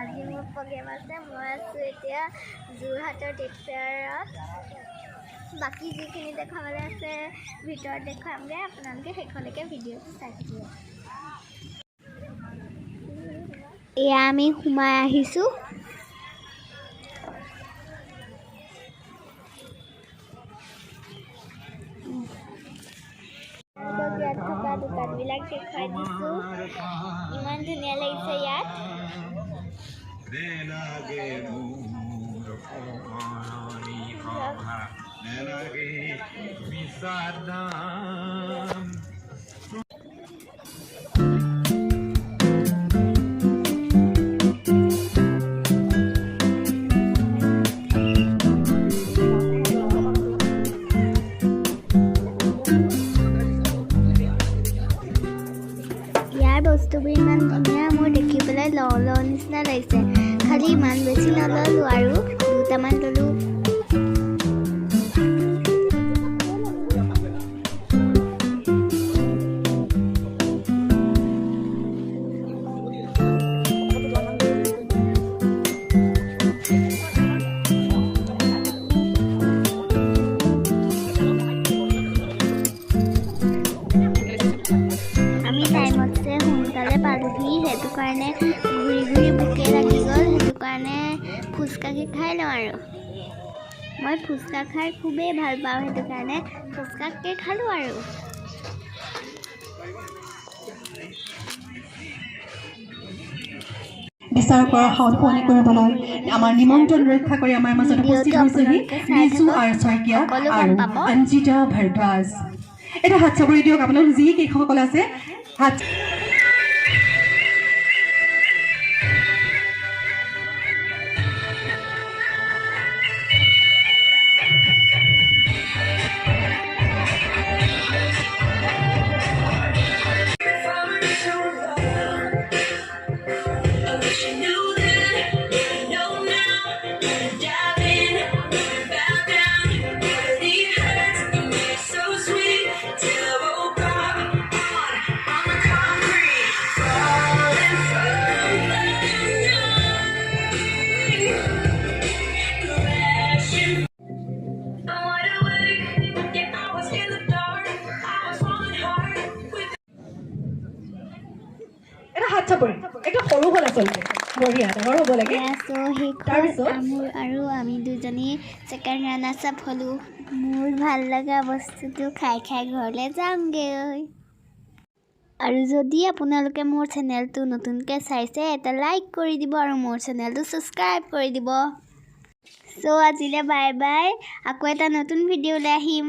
আজি মোৰ প্ৰগ্ৰেম আছে মই আছোঁ এতিয়া যোৰহাটৰ ডেট ফেয়াৰত বাকী যিখিনি দেখাবলৈ আছে ভিতৰত দেখুৱামগৈ আপোনালোকে সেইখনলৈকে ভিডিঅ'টো চাই থাকিব এয়া আমি সোমাই আহিছোঁ ইয়াত থকা দোকানবিলাক দেখুৱাই দিছোঁ ইমান ধুনীয়া লাগিছে ইয়াত বস্তুবোৰ ইমান ধুনীয়া মোৰ দেখি পেলাই ল নিচিনা লাগিছে খালি ইমান বেছি নল'লোঁ আৰু দুটামান ল'লোঁ পালোহি সেইটো কাৰণে ঘূৰি ঘূৰি ভোকে লাগি গ'ল সেইটো কাৰণে ফুচকাকে খাই লওঁ আৰু মই ফুচকা খাই খুবেই ভাল পাওঁ সেইটো কাৰণে ফুচকাকে খালোঁ আৰু বিচাৰ কৰা সহনি কৰিবলৈ আমাৰ নিমন্ত্ৰণ ৰক্ষা কৰি আমাৰ মাজত উপস্থিত হৈছেহি নিজু আৰু শইকীয়া আৰু অঞ্জিতা ভাৰদ্বাজ এটা হাত চাপৰি দিয়ক আপোনালোক যি কেইসকল আছে হাত আৰু আমি দুজনী ছেকেণ্ড ৰানাৰ্ছ আপ হ'লোঁ মোৰ ভাল লগা বস্তুটো খাই খাই ঘৰলৈ যামগৈ আৰু যদি আপোনালোকে মোৰ চেনেলটো নতুনকৈ চাইছে এটা লাইক কৰি দিব আৰু মোৰ চেনেলটো ছাবস্ক্ৰাইব কৰি দিব চ' আজিলৈ বাই বাই আকৌ এটা নতুন ভিডিঅ'লৈ আহিম